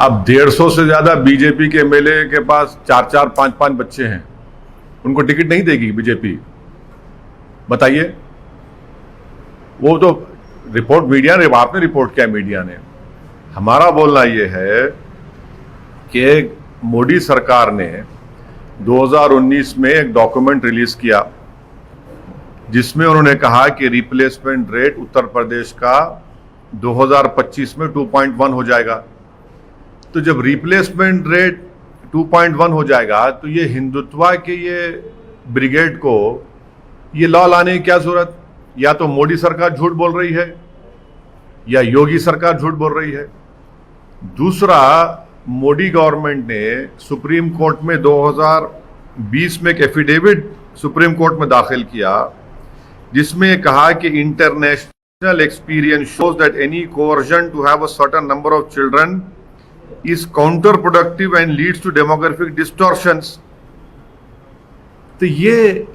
अब 150 से ज्यादा बीजेपी के एमएलए के पास 4-4, 5-5 बच्चे हैं, उनको टिकट नहीं देगी बीजेपी? बताइए। वो तो रिपोर्ट मीडिया ने, आपने रिपोर्ट किया मीडिया ने। हमारा बोलना ये है कि मोदी सरकार ने 2019 में एक डॉक्यूमेंट रिलीज किया जिसमें उन्होंने कहा कि रिप्लेसमेंट रेट उत्तर प्रदेश का 2025 में 2.1 हो जाएगा। तो जब रिप्लेसमेंट रेट 2.1 हो जाएगा तो ये हिंदुत्व के ये ब्रिगेड को ये लॉ लाने की क्या जरूरत? या तो मोदी सरकार झूठ बोल रही है या योगी सरकार झूठ बोल रही है। दूसरा, मोदी गवर्नमेंट ने सुप्रीम कोर्ट में 2020 में एक एफिडेविट सुप्रीम कोर्ट में दाखिल किया जिसमें कहा कि international experience shows that any coercion to have a certain number of children is counter productive and leads to demographic distortions. तो ये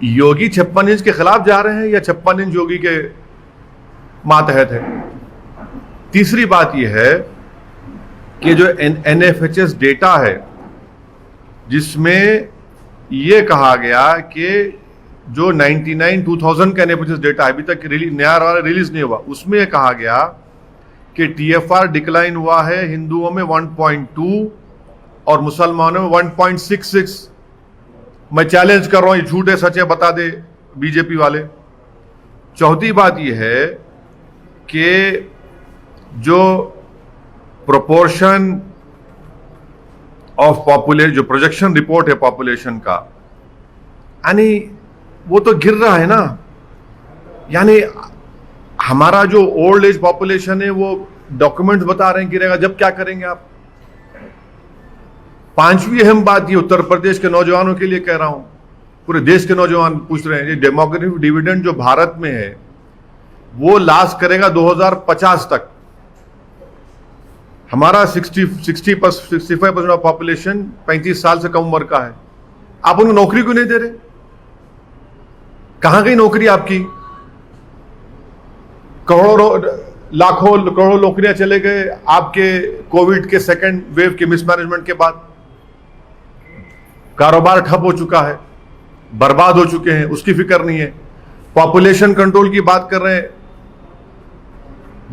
योगी 56 इंच के खिलाफ जा रहे हैं या 56 इंच योगी के मातहत है? तीसरी बात यह है कि जो NFHS डेटा है जिसमें यह कहा गया कि जो 99-2000 का NFHS डेटा अभी तक नया रिलीज नहीं हुआ, उसमें कहा गया कि TFR डिक्लाइन हुआ है हिंदुओं में 1.2 और मुसलमानों में 1.66। मैं चैलेंज कर रहा हूं, ये झूठ है सच है, बता दे बीजेपी वाले। चौथी बात यह है कि जो प्रोपोर्शन ऑफ पॉपुलेशन, जो प्रोजेक्शन रिपोर्ट है पॉपुलेशन का, यानी वो तो गिर रहा है ना। यानी हमारा जो ओल्ड एज पॉपुलेशन है वो डॉक्यूमेंट्स बता रहे हैं गिरेगा, जब क्या करेंगे आप? पांचवी अहम बात ये उत्तर प्रदेश के नौजवानों के लिए कह रहा हूं, पूरे देश के नौजवान पूछ रहे हैं, ये डेमोग्राफिक डिविडेंड जो भारत में है वो लास्ट करेगा 2050 तक। हमारा 65% ऑफ पॉपुलेशन 35 साल से कम उम्र का है। आप उनको नौकरी क्यों नहीं दे रहे? कहां गई नौकरी आपकी? लाखों करोड़ों नौकरियां चले गए आपके कोविड के सेकेंड वेव के मिसमैनेजमेंट के बाद। कारोबार ठप हो चुका है, बर्बाद हो चुके हैं, उसकी फिक्र नहीं है। पॉपुलेशन कंट्रोल की बात कर रहे हैं।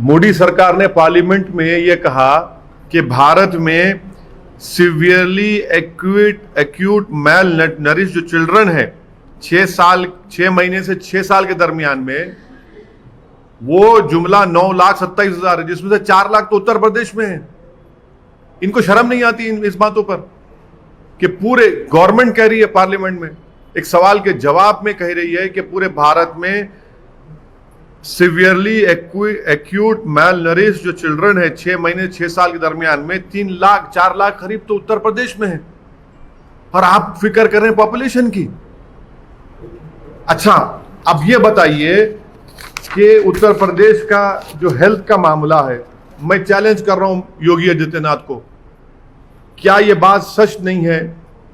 मोदी सरकार ने पार्लियामेंट में यह कहा कि भारत में सिवियरली एक्यूट मैल नरिश जो चिल्ड्रन है 6 महीने से 6 साल के दरमियान में, वो जुमला 9,27,000 है, जिसमें से 4 लाख तो उत्तर प्रदेश में है। इनको शर्म नहीं आती इस बातों पर कि पूरे गवर्नमेंट कह रही है पार्लियामेंट में, एक सवाल के जवाब में कह रही है कि पूरे भारत में सिवियरली एक्यूट मैल नरिश जो चिल्ड्रन है 6 महीने 6 साल के दरमियान में 3 लाख 4 लाख करीब तो उत्तर प्रदेश में है, और आप फिक्र कर रहे हैं पॉपुलेशन की। अच्छा, अब ये बताइए कि उत्तर प्रदेश का जो हेल्थ का मामला है, मैं चैलेंज कर रहा हूं योगी आदित्यनाथ को, क्या यह बात सच नहीं है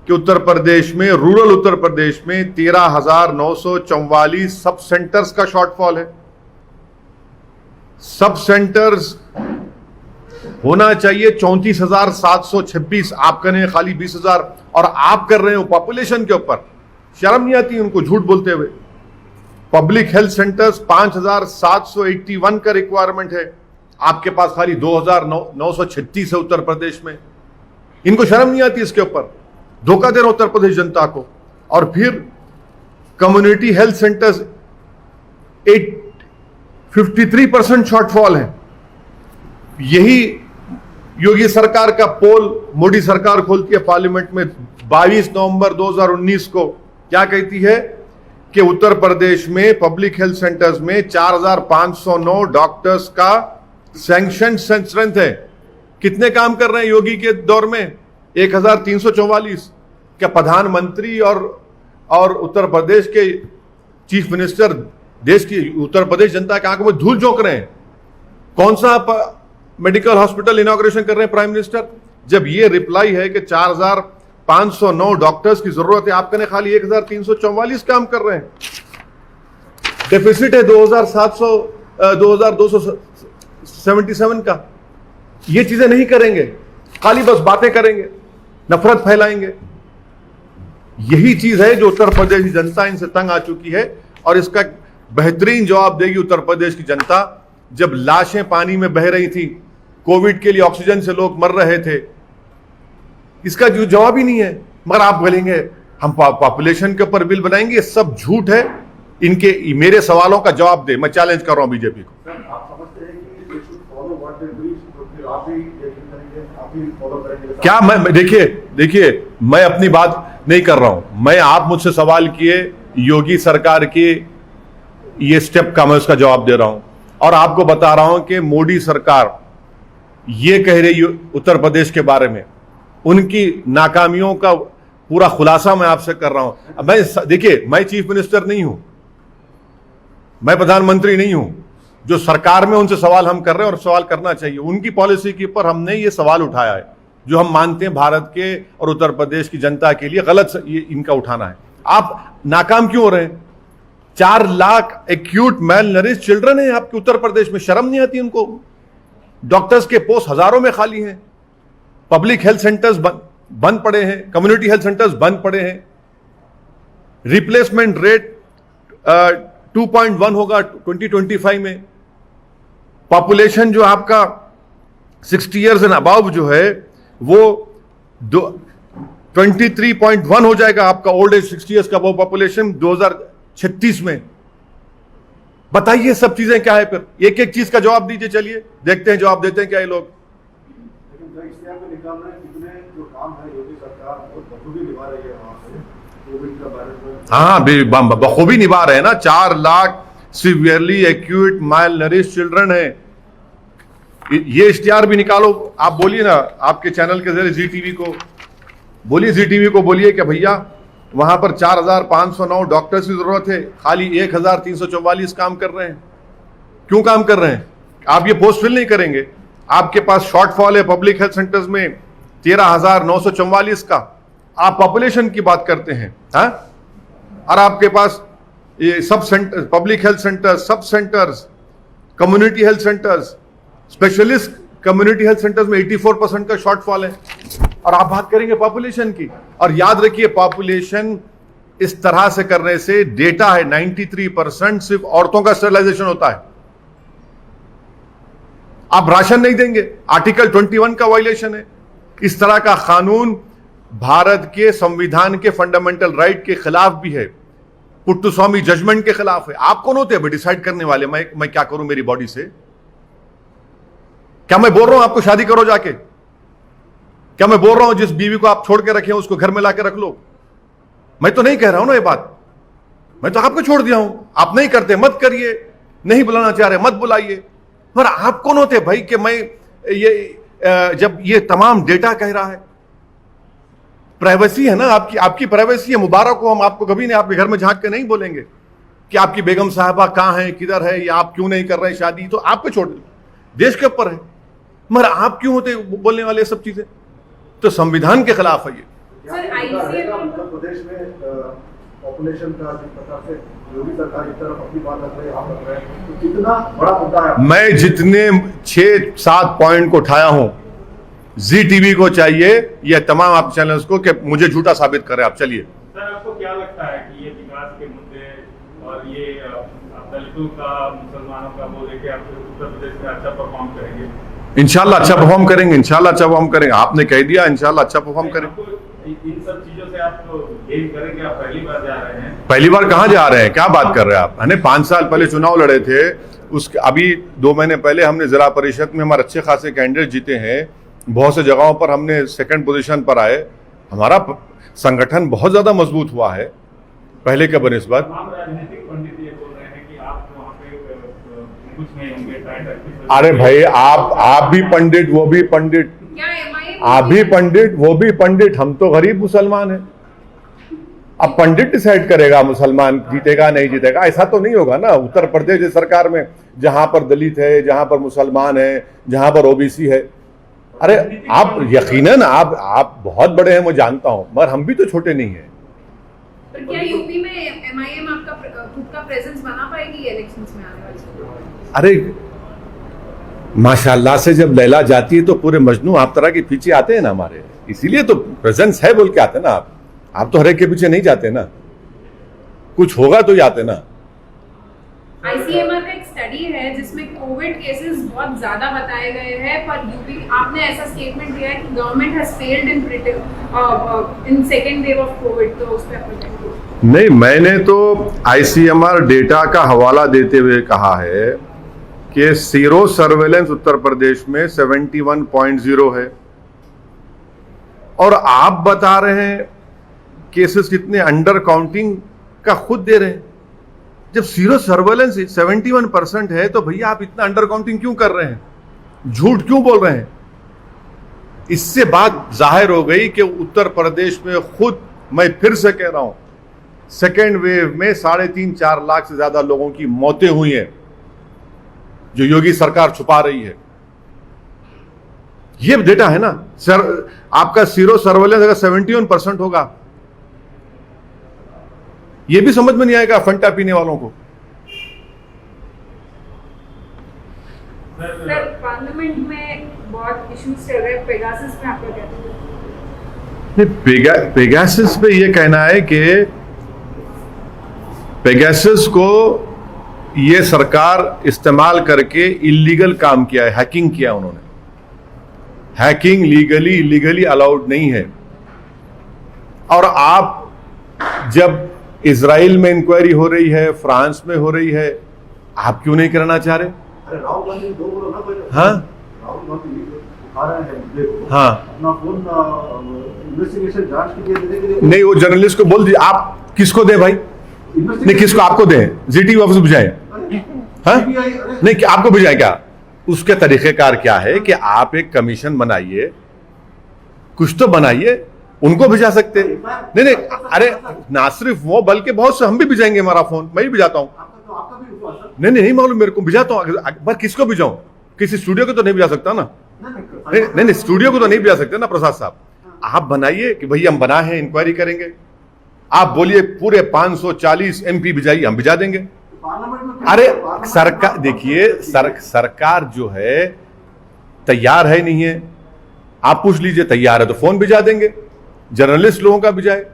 कि उत्तर प्रदेश में, रूरल उत्तर प्रदेश में 13,944 सब सेंटर्स का शॉर्टफॉल है? सब सेंटर्स होना चाहिए 34,726, आप कर रहे हैं खाली 20,000, और आप कर रहे हो पॉपुलेशन के ऊपर। शर्म नहीं आती उनको झूठ बोलते हुए? पब्लिक हेल्थ सेंटर्स 5,781 का रिक्वायरमेंट है, आपके पास खाली 2,936 है उत्तर प्रदेश में। इनको शर्म नहीं आती इसके ऊपर? धोखा दे रहा उत्तर प्रदेश जनता को। और फिर कम्युनिटी हेल्थ सेंटर्स 53% शॉर्टफॉल है। यही योगी सरकार का पोल मोदी सरकार खोलती है पार्लियामेंट में 22 नवंबर 2019 को, क्या कहती है कि उत्तर प्रदेश में पब्लिक हेल्थ सेंटर्स में 4,509 डॉक्टर्स का सैंक्शन स्ट्रेंथ है। कितने काम कर रहे हैं योगी के दौर में? 1,344। क्या प्रधानमंत्री और उत्तर प्रदेश के चीफ मिनिस्टर देश की उत्तर प्रदेश जनता के आंखों में धूल झोंक रहे हैं? कौन सा मेडिकल हॉस्पिटल इनॉग्रेशन कर रहे हैं प्राइम मिनिस्टर, जब ये रिप्लाई है कि 4,509 डॉक्टर्स की जरूरत है, आप कहने खाली 1,344 काम कर रहे हैं। डेफिसिट है 2,277 का। ये चीजें नहीं करेंगे खाली बस बातें करेंगे, नफरत फैलाएंगे। यही चीज है जो उत्तर प्रदेश की जनता इनसे तंग आ चुकी है, और इसका बेहतरीन जवाब देगी उत्तर प्रदेश की जनता। जब लाशें पानी में बह रही थी, कोविड के लिए ऑक्सीजन से लोग मर रहे थे, इसका जो जवाब ही नहीं है। मगर आप बोलेंगे हम पॉपुलेशन के ऊपर बिल बनाएंगे, ये सब झूठ है। इनके मेरे सवालों का जवाब दे, मैं चैलेंज कर रहा हूं बीजेपी को। क्या मैं देखिए मैं अपनी बात नहीं कर रहा हूं। मैं, आप मुझसे सवाल किए योगी सरकार की ये स्टेप का, मैं उसका जवाब दे रहा हूं। और आपको बता रहा हूं कि मोदी सरकार ये कह रही उत्तर प्रदेश के बारे में, उनकी नाकामियों का पूरा खुलासा मैं आपसे कर रहा हूं। देखिए, मैं चीफ मिनिस्टर नहीं हूं, मैं प्रधानमंत्री नहीं हूं। जो सरकार में उनसे सवाल हम कर रहे हैं, और सवाल करना चाहिए। उनकी पॉलिसी के ऊपर हमने ये सवाल उठाया है, जो हम मानते हैं भारत के और उत्तर प्रदेश की जनता के लिए गलत ये इनका उठाना है। आप नाकाम क्यों हो रहे हैं? 4 lakh acute malnourished children है आपके उत्तर प्रदेश में, शर्म नहीं आती उनको? डॉक्टर्स के पोस्ट हजारों में खाली हैं, पब्लिक हेल्थ सेंटर्स बंद पड़े हैं, कम्युनिटी हेल्थ सेंटर्स बंद पड़े हैं, रिप्लेसमेंट रेट 2.1 होगा 2025 में। पॉपुलेशन जो आपका 60 इयर्स एंड अबव जो है वो 23.1 हो जाएगा आपका ओल्ड एज 60 इयर्स का वो पॉपुलेशन 2036 में। बताइए सब चीजें क्या है? फिर एक एक चीज का जवाब दीजिए। चलिए देखते हैं जवाब देते हैं क्या ये लोग। हाँ, बखूबी निभा रहे हैं ना। 4 lakh severely acute mile nourish children है। ये इश्तिहार भी निकालो, आप बोलिए ना आपके चैनल के जरिए जी टीवी को बोलिए, जी टीवी को बोलिए कि भैया वहां पर 4509 डॉक्टर्स की जरूरत है, खाली 1344 काम कर रहे हैं। क्यों काम कर रहे हैं? आप ये पोस्ट फिल नहीं करेंगे। आपके पास शॉर्टफॉल है पब्लिक हेल्थ सेंटर्स में 13,944 का। आप पॉपुलेशन की बात करते हैं, हाँ? और आपके पास ये sub centre, public health centres, sub centres, community health centres, specialist community health centres में 84% का शॉर्टफॉल है। और आप बात करेंगे पॉपुलेशन की। और याद रखिए, पॉपुलेशन इस तरह से करने से डेटा है 93% सिर्फ औरतों का स्टरलाइजेशन होता है। आप राशन नहीं देंगे, आर्टिकल 21 का वायलेशन है। इस तरह का कानून भारत के संविधान के फंडामेंटल राइट के खिलाफ भी है, पुट्टुस्वामी जजमेंट के खिलाफ है। आप कौन होते हैं डिसाइड करने वाले मैं क्या करूं मेरी बॉडी से? क्या मैं बोल रहा हूं आपको शादी करो जाके? क्या मैं बोल रहा हूं जिस बीवी को आप छोड़ के रखे उसको घर में लाके रख लो? मैं तो नहीं कह रहा हूं ना ये बात। मैं तो आपको छोड़ दिया हूं, आप नहीं करते मत करिए, नहीं बुलाना चाह रहे मत बुलाइए। पर आप कौन होते भाई कि मैं ये जब ये तमाम डेटा कह रहा है? प्राइवेसी है ना आपकी प्राइवेसी है। मुबारक हो, हम आपको कभी नहीं आपके घर में झांक के नहीं बोलेंगे कि आपकी बेगम साहबा कहां है, किधर है, या आप क्यों नहीं कर रहे शादी। तो आपको छोड़ दो, देश के ऊपर है। मगर आप क्यों होते बोलने वाले सब चीजें? तो संविधान के खिलाफ है ये। उत्तर प्रदेश में पॉपुलेशन का जिस प्रकार से योगी सरकार की तरफ अपनी बात रख रहे हैं, आप रख रहे हैं, तो कितना बड़ा मुद्दा है? मैं जितने 6-7 पॉइंट को उठाया हूं, जी टीवी को चाहिए, ये तमाम आप चैनल्स को, कि मुझे झूठा साबित करें आप। चलिए सर, आपको क्या लगता है कि ये विकास के मुद्दे और ये दलितों का, मुसलमानों का बोले कि आप उत्तर प्रदेश में अच्छा परफॉर्म करेंगे? इंशाल्लाह अच्छा परफॉर्म करेंगे, इंशाल्लाह अच्छा परफॉर्म करेंगे। आपने कह दिया, इंशाल्लाह अच्छा परफॉर्म करेंगे। इन सब चीजों से आप गेन करेंगे? आप पहली बार जा रहे हैं? पहली बार कहां जा रहे हैं? क्या बात कर रहे हैं आप? हमने 5 साल पहले चुनाव लड़े थे, उसके अभी 2 महीने पहले हमने जिला परिषद में हमारे अच्छे खासे कैंडिडेट जीते हैं। बहुत से जगहों पर हमने 2nd पोजीशन पर आए। हमारा संगठन बहुत ज्यादा मजबूत हुआ है पहले के बनिस्बत। राजनीतिक पंडित ये बोल रहे हैं कि आप वहाँ पे कुछ नहीं होंगे। अरे भाई, आप भी पंडित, वो भी पंडित, आप भी पंडित, वो भी पंडित, हम तो गरीब मुसलमान हैं। अब पंडित डिसाइड करेगा मुसलमान जीतेगा नहीं जीतेगा, ऐसा तो नहीं होगा ना। उत्तर प्रदेश की सरकार में जहां पर दलित है, जहां पर मुसलमान है, जहां पर ओबीसी है, अरे आप यकीनन आप बहुत बड़े हैं, मैं जानता हूं, मगर हम भी तो छोटे नहीं हैं। पर क्या यूपी में एमआईएम आपका खुद का प्रेजेंस बना पाएगी इलेक्शंस में आने वाले? अरे माशाल्लाह से जब लैला जाती है तो पूरे मजनू आप तरह के पीछे आते हैं ना हमारे, इसीलिए तो प्रेजेंस है बोल के आते हैं ना आप तो हर एक के पीछे नहीं जाते ना, कुछ होगा तो ही आते ना। आईसीएमआर का एक स्टडी है जिसमें कोविड केसेस बहुत ज्यादा बताए गए हैं, पर यूपी आपने ऐसा स्टेटमेंट दिया है कि government has failed in second wave of Covid, तो उस पे आपको नहीं, मैंने तो आईसीएमआर डेटा का हवाला देते हुए कहा है कि सीरो सर्वेलेंस उत्तर प्रदेश में 71.0 है और आप बता रहे हैं केसेस कितने अंडर काउंटिंग का खुद दे रहे हैं। जब सीरो सर्वेलेंस 71% है तो भैया आप इतना अंडर काउंटिंग क्यों कर रहे हैं, झूठ क्यों बोल रहे हैं? इससे बात जाहिर हो गई कि उत्तर प्रदेश में खुद, मैं फिर से कह रहा हूं, सेकेंड वेव में 3.5-4 लाख से ज्यादा लोगों की मौतें हुई हैं जो योगी सरकार छुपा रही है। ये डेटा है ना सर। आपका सीरो सर्वेलेंस अगर 71% होगा, ये भी समझ में नहीं आएगा फंटा पीने वालों को। सर, पार्लियामेंट में बहुत इश्यूज चल रहे हैं, पेगासस में आपका क्या कहना है? पेगासस पे ये कहना है कि पेगासस को ये सरकार इस्तेमाल करके इलीगल काम किया है, हैकिंग किया उन्होंने। हैकिंग लीगली इलीगली अलाउड नहीं है। और आप जब इजराइल में इंक्वायरी हो रही है, फ्रांस में हो रही है, आप क्यों नहीं करना चाह रहे? अरे राहुल गांधी दो बोलो ना पहले। हाँ राहुल गांधी उठा रहे हैं मुद्दे को। हाँ, अपना फोन इन्वेस्टिगेशन जांच के लिए देने के लिए नहीं, वो जर्नलिस्ट को बोल दीजिए। आप किसको दें भाई? नहीं, किसको? आपको दें? जीटीवी ऑफिस बुझाए? हाँ, नहीं, कि आपको बुझाए क्या? उसके तरीकेकार क्या है कि आप एक कमीशन बनाइए, कुछ तो बनाइए, उनको भिजा सकते। नहीं नहीं, अरे ना सिर्फ वो बल्कि बहुत से हम भी भिजाएंगे। हमारा फोन मैं भी भिजाता हूं। नहीं नहीं मालूम मेरे को, भिजाता हूं। पर किसको भिजाऊं? किसी स्टूडियो को तो नहीं भिजा सकता ना। नहीं नहीं, स्टूडियो को तो नहीं भिजा सकते ना प्रसाद साहब। आप बनाइए कि भैया हम बना है, इंक्वायरी करेंगे। आप बोलिए पूरे 540 MP भिजाइए, हम भिजा देंगे। अरे सरकार, देखिए सरकार जो है तैयार है नहीं है, आप पूछ लीजिए। तैयार है तो फोन भिजा देंगे, जर्नलिस्ट लोगों का भिजाए।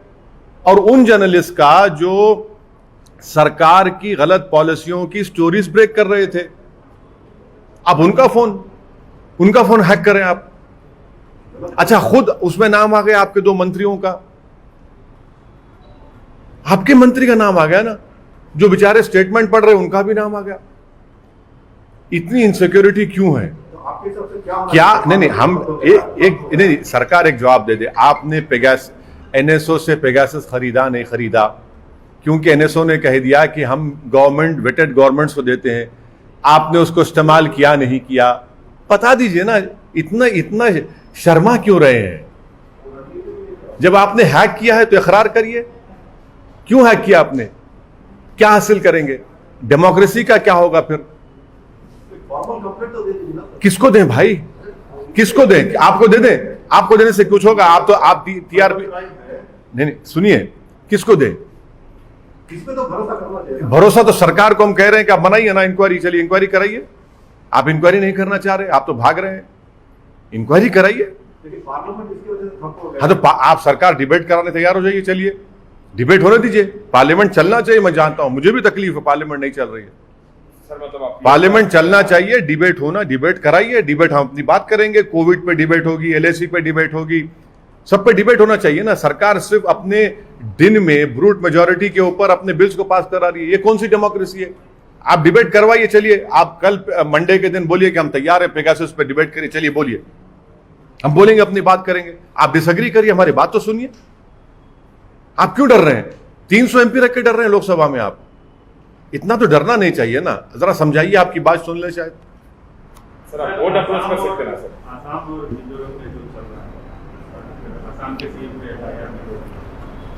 और उन जर्नलिस्ट का जो सरकार की गलत पॉलिसियों की स्टोरीज ब्रेक कर रहे थे, अब उनका फोन हैक करें आप। अच्छा, खुद उसमें नाम आ गया आपके 2 मंत्रियों का, आपके मंत्री का नाम आ गया ना, जो बेचारे स्टेटमेंट पढ़ रहे उनका भी नाम आ गया। इतनी इनसिक्योरिटी क्यों है? क्या? नहीं, हम नहीं, सरकार एक जवाब दे दे। आपने एनएसओ से पेगासस खरीदा नहीं खरीदा? क्योंकि एनएसओ ने कह दिया कि हम गवर्नमेंट वेटेड गवर्नमेंट्स को देते हैं, आपने उसको इस्तेमाल किया नहीं किया? बता दीजिए ना। इतना शर्मा क्यों रहे हैं? जब आपने हैक किया है तो इकरार करिए। क्यों हैक किया आपने? क्या हासिल करेंगे? डेमोक्रेसी का क्या होगा फिर? किसको दें भाई? किसको दें? आपको दे दें? आपको देने से कुछ होगा? आप टीआरपी नहीं, सुनिए, किसको दें? किसपे तो भरोसा करना चाहिए। भरोसा तो सरकार को हम कह रहे हैं कि आप बनाइए ना इंक्वायरी। चलिए इंक्वायरी कराइए। आप इंक्वायरी नहीं करना चाह रहे, आप तो भाग रहे हैं। इंक्वायरी कराइए। पार्लियामेंट इसकी वजह से ठप हो गया। हाँ, तो आप सरकार डिबेट कराने तैयार हो जाइए। चलिए डिबेट होने दीजिए। पार्लियामेंट चलना चाहिए। मैं जानता हूं, मुझे भी तकलीफ है, पार्लियामेंट नहीं चल रही है। पार्लियामेंट चलना चाहिए, डिबेट होना, डिबेट कराइए। डिबेट हम अपनी बात करेंगे। कोविड पे डिबेट होगी, LAC पे डिबेट होगी, सब पे डिबेट होना चाहिए ना। सरकार सिर्फ अपने दिन में ब्रूट मेजोरिटी के ऊपर अपने बिल्स को पास करा रही है। ये कौन सी डेमोक्रेसी है? आप डिबेट करवाइए। चलिए, आप कल मंडे के दिन बोलिए कि हम तैयार हैं पेगासस पे डिबेट करिए। चलिए बोलिए, हम बोलेंगे, अपनी बात करेंगे। आप डिसएग्री करिए, हमारी बात तो सुनिए। आप क्यों डर रहे हैं? 300 MP रख के डर रहे हैं लोकसभा में। आप इतना तो डरना नहीं चाहिए ना। जरा समझाइए, आपकी बात सुन ले शायद। सर, आप बोर्ड अप्रोच कर सकते हैं सर। आसाम और मिजोरम में जो चल रहा है, आसाम के सीएम पे FIR।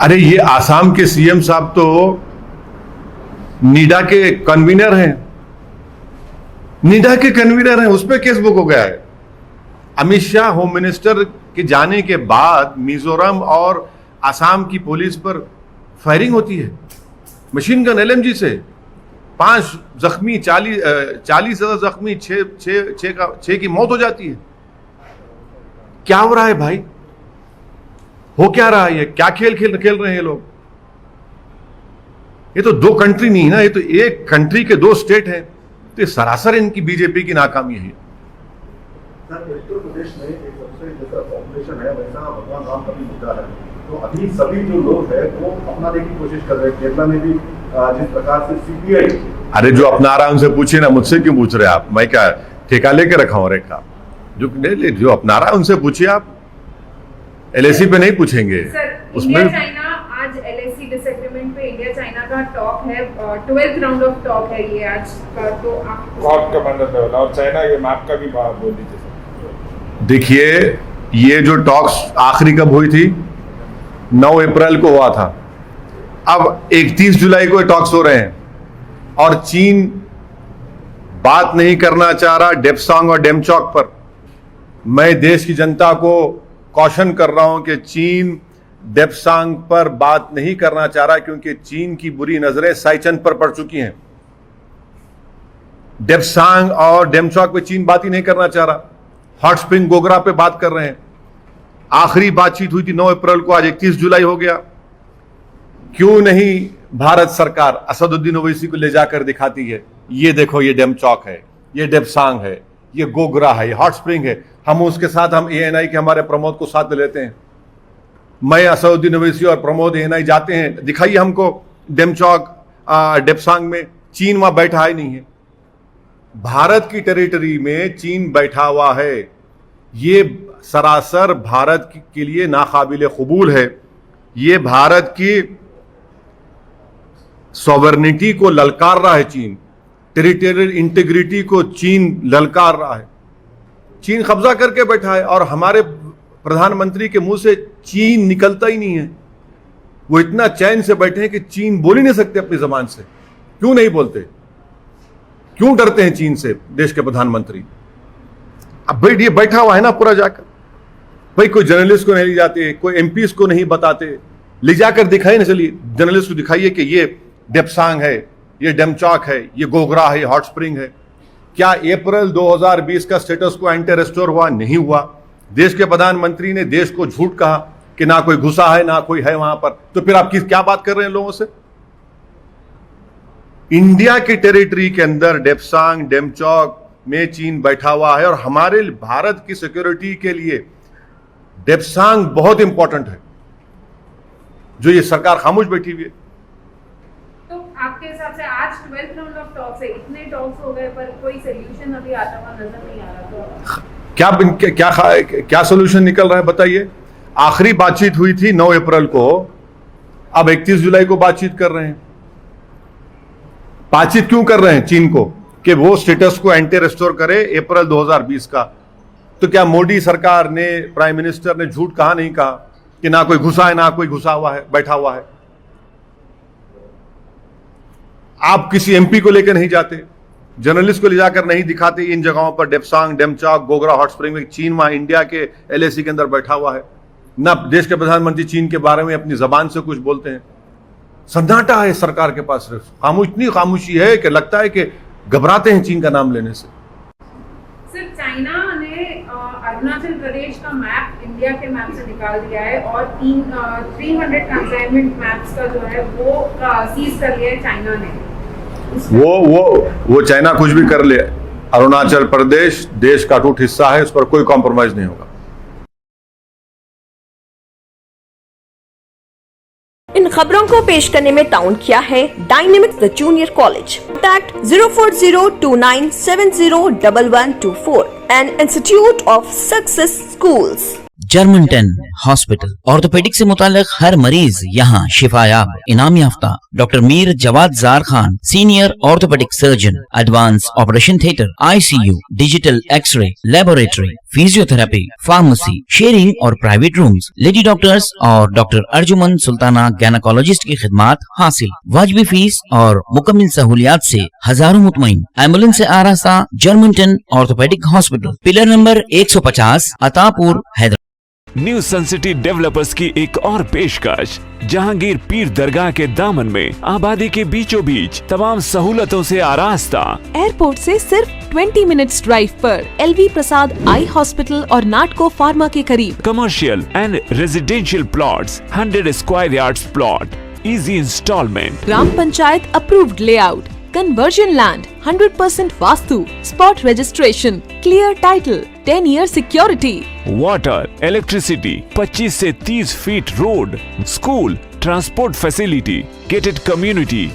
अरे ये आसाम के सीएम साहब तो नीडा के कन्वीनर हैं। नीडा के कन्वीनर हैं, उस पर केस बुक हो गया है। अमित शाह होम मिनिस्टर के जाने के बाद मिजोरम और आसाम की पुलिस पर फायरिंग होती है, मशीन गन LMG से। 5 जख्मी, 40 जख्मी, 6 की मौत हो जाती है। क्या हो रहा है भाई? हो क्या रहा है? ये क्या खेल खेल रहे हैं ये लोग? ये तो 2 कंट्री नहीं है ना, ये तो एक कंट्री के 2 स्टेट हैं। तो ये सरासर इनकी बीजेपी की नाकामी है। सर, उत्तर प्रदेश में एक सबसे जैसा पॉपुलेशन है वैसा भगवान राम का भी मुद्दा है, तो अभी सभी जो लोग हैं वो अपनाने की कोशिश कर रहे हैं। केरला में भी जिस प्रकार से सीपीआई, अरे जो अपना रहा है उनसे पूछिए ना, मुझसे क्यों पूछ रहे हैं आप? मैं क्या ठेका लेके रखा हूं रेखा? जो अपना रहा है उनसे पूछिए आप, एलएसी पे नहीं पूछेंगे। सर, उसमें इंडिया चाइना आज एलएसी डिसएग्रीमेंट पे इंडिया चाइना का टॉक है, 12th राउंड ऑफ टॉक है ये आज का। तो आप कॉप कमांडर लेवल और चाइना ये मैप का भी बात बोल दीजिए सर। देखिए, ये जो टॉक्स आखिरी कब हुई थी? 9 अप्रैल को हुआ था। अब 31 जुलाई को टॉक्स हो रहे हैं और चीन बात नहीं करना चाह रहा डेप्सांग और डेमचौक पर। मैं देश की जनता को कॉशन कर रहा हूं कि चीन डेप्सांग पर बात नहीं करना चाह रहा, क्योंकि चीन की बुरी नजरें साइचन पर पड़ चुकी हैं। डेप्सांग और डेमचौक पे चीन बात ही नहीं करना चाह रहा, हॉट स्प्रिंग गोगरा पे बात कर रहे हैं। आखिरी बातचीत हुई थी 9 अप्रैल को, आज 31 जुलाई हो गया। क्यों नहीं भारत सरकार असदुद्दीन ओवैसी को ले जाकर दिखाती है, ये देखो ये डेमचौक है, ये डेप्सांग है, ये गोगरा है, ये हॉट स्प्रिंग है। हम उसके साथ हम एएनआई के हमारे प्रमोद को साथ लेते हैं। मैं असदुद्दीन ओवैसी और प्रमोद एएनआई जाते हैं, दिखाइए हमको डेमचौक डेप्सांग में। चीन वहां बैठा ही नहीं है। भारत की टेरिटरी में चीन बैठा हुआ है। ये सरासर भारत के लिए नाकाबिले कबूल है। ये भारत की सॉवरेनिटी को ललकार रहा है चीन, टेरिटोरियल इंटीग्रिटी को चीन ललकार रहा है। चीन कब्जा करके बैठा है और हमारे प्रधानमंत्री के मुंह से चीन निकलता ही नहीं है। वो इतना चैन से बैठे हैं कि चीन बोल ही नहीं सकते अपनी जबान से। क्यों नहीं बोलते? क्यों डरते हैं चीन से देश के प्रधानमंत्री? अब भाई ये बैठा हुआ है ना पूरा जाकर, भाई कोई जर्नलिस्ट को नहीं ले जाते, कोई एमपीज को नहीं बताते, ले जाकर दिखाइए ना, चलिए जर्नलिस्ट को दिखाइए कि ये डेप्सांग है, ये डेमचौक है, ये गोगरा है, ये हॉट स्प्रिंग है। क्या अप्रैल 2020 का स्टेटस को एंटी रेस्टोर हुआ? नहीं हुआ। देश के प्रधानमंत्री ने देश को झूठ कहा कि ना कोई घुसा है ना कोई है वहां पर। तो फिर आप क्या बात कर रहे हैं लोगों से? इंडिया की टेरिटरी के अंदर डेप्सांग डेमचौक में चीन बैठा हुआ है और हमारे भारत की सिक्योरिटी के लिए डेप्सांग बहुत इंपॉर्टेंट है, जो ये सरकार खामोश बैठी हुई है। तो आपके हिसाब से आज 12th राउंड ऑफ टॉक्स है, इतने टॉक्स हो गए पर कोई सोल्यूशन अभी आता हुआ नजर नहीं आ रहा। तो क्या सोल्यूशन निकल रहा है बताइए? आखिरी बातचीत हुई थी 9 अप्रैल को, अब 31 जुलाई को बातचीत कर रहे हैं। बातचीत क्यों कर रहे हैं चीन को? कि वो स्टेटस को एंटी रेस्टोर करे अप्रैल 2020 का। तो क्या मोदी सरकार ने, प्राइम मिनिस्टर ने झूठ कहा? नहीं कहा कि ना कोई घुसा है ना कोई घुसा हुआ है, बैठा हुआ है। आप किसी एमपी को लेकर नहीं जाते, जर्नलिस्ट को ले जाकर नहीं दिखाते इन जगहों पर, डेप्सांग डेमचौक गोगरा हॉट स्प्रिंग में। चीन वहां इंडिया के एलएसी के अंदर बैठा हुआ है। ना देश के प्रधानमंत्री चीन के बारे में अपनी जबान से कुछ बोलते हैं। सन्नाटा है सरकार के पास, सिर्फ इतनी खामोशी है कि लगता है कि घबराते हैं चीन का नाम लेने से। सिर्फ चाइना ने अरुणाचल प्रदेश का मैप इंडिया के मैप से निकाल दिया है और 300 कंसाइनमेंट मैप्स का जो है वो सीज कर लिया है चाइना ने। वो चाइना कुछ भी कर ले, अरुणाचल प्रदेश देश का अटूट हिस्सा है, उस पर कोई कॉम्प्रोमाइज नहीं होगा। इन खबरों को पेश करने में टाउन किया है dynamics the junior college. Contact 04029701124 and institute of success schools. Germanton hospital orthopaedic से मुताल्लिक हर मरीज यहाँ शिफायाब। इनाम याफ्ता doctor Mir Jawad Jar Khan, senior orthopaedic surgeon, advance operation theatre, ICU, digital x ray, laboratory, physiotherapy, pharmacy, sharing और प्राइवेट रूम्स, लेडी डॉक्टर्स और डॉक्टर अर्जुमन सुल्ताना गैनाकोलॉजिस्ट की खिदमात हासिल। वाजिबी फीस और मुकम्मल सहूलियात से हजारों मुतमईन। एम्बुलेंस से आरास्ता Germanton orthopaedic hospital, pillar number 150, Attapur, Hyderabad. New sun city developers की एक और पेशकश। जहांगीर पीर दरगाह के दामन में आबादी के बीचों बीच तमाम सहूलतों से आरास्ता। एयरपोर्ट से सिर्फ 20 मिनट्स ड्राइव पर LV प्रसाद आई हॉस्पिटल और नाटको फार्मा के करीब। Commercial and residential plots, 100 square yards plot, easy installment. Gram panchayat approved layout, conversion land, 100% vastu, spot registration, clear title, 10 year security. Water, electricity, 25 से 30 feet road, school, transport facility, gated community.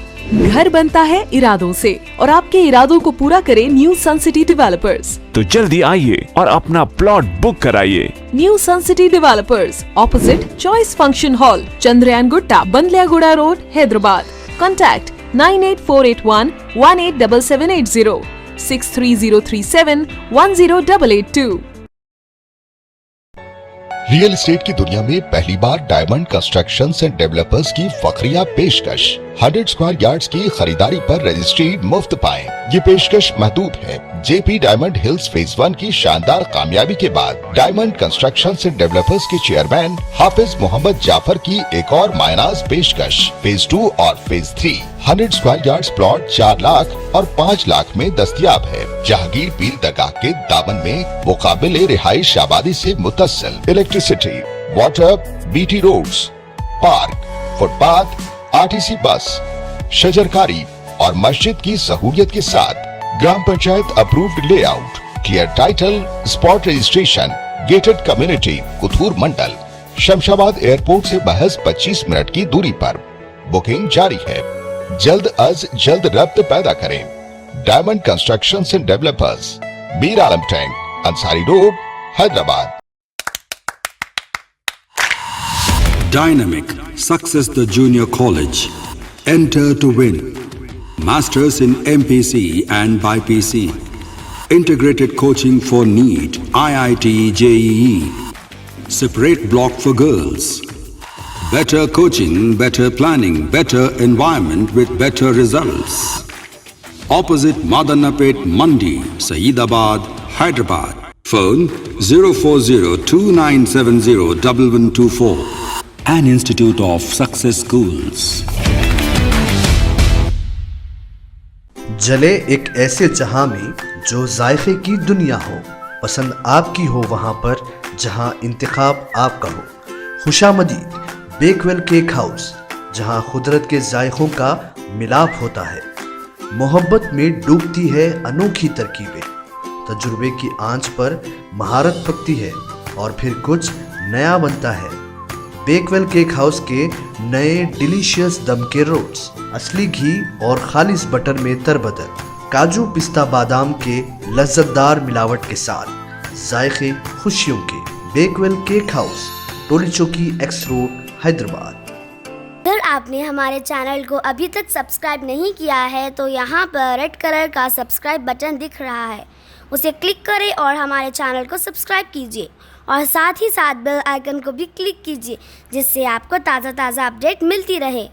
घर बनता है इरादों से और आपके इरादों को पूरा करे न्यू सन सिटी डेवलपर्स। तो जल्दी आइए और अपना प्लॉट बुक कराइए। New sun city developers, opposite choice function hall, Chandrayan Gutta, Bandlaguda road, Hyderabad. Contact 98481 187780, 63037 10882। Real estate की दुनिया में पहली बार डायमंड कंस्ट्रक्शंस एंड डेवलपर्स की फखरिया पेशकश। 100 स्क्वायर यार्ड्स की खरीदारी पर रजिस्ट्री मुफ्त पाएं। ये पेशकश महदूद है। JP डायमंड हिल्स फेज 1 की शानदार कामयाबी के बाद डायमंड कंस्ट्रक्शंस एंड डेवलपर्स के चेयरमैन हाफिज मोहम्मद जाफर की एक और मायनाज पेशकश। फेज 2 और phase 3 100 square yards plot 4 lakh और 5 लाख में दस्तयाब है। जहांगीर पीर दरगाह के दामन में मुकाबिले रिहाइश आबादी से मुतस्सिल। Electricity, water, BT roads, park, footpath, RTC bus, शजरकारी और मस्जिद की सहूलियत के साथ ग्राम panchayat approved layout, clear title, spot registration, gated community, Kuthur mandal, Shamshabad airport से महज 25 मिनट की दूरी पर। बुकिंग जारी है। जल्द अज जल्द रब्त पैदा करें। Diamond constructions and developers, Mir Alam tank, Ansari road, Hyderabad. Dynamic Success the Junior College. Enter to win. Masters in MPC and BPC. Integrated coaching for NEET, IIT, JEE. Separate block for girls. Better coaching, better planning, better environment with better results. Opposite Madanapet Mandi, Saeedabad, Hyderabad. Phone 04029701124. An Institute of Success Schools. जले एक ऐसे जहां में जो जायके की दुनिया हो, पसंद आपकी हो वहां पर जहां इंतखाब आपका हो। खुशामदीद बेकवेल केक हाउस, जहां कुदरत के जायकों का मिलाप होता है। मोहब्बत में डूबती है अनोखी तरकीबें, तजुर्बे की आंच पर महारत पकती है और फिर कुछ नया बनता है। बेकवेल केक हाउस के नए डिलीशियस दम के रोल्स, असली घी और खालिस बटर में तरबतर, काजू पिस्ता बादाम के लज्जतदार मिलावट के साथ जायके खुशियों के। बेकवेल केक हाउस, टोली चौकी, एक्स रोड, हैदराबाद। अगर आपने हमारे चैनल को अभी तक सब्सक्राइब नहीं किया है तो यहाँ पर रेड कलर का सब्सक्राइब बटन दिख रहा है, उसे क्लिक करें और हमारे चैनल को सब्सक्राइब कीजिए और साथ ही साथ बेल आइकन को भी क्लिक कीजिए, जिससे आपको ताज़ा अपडेट मिलती रहे।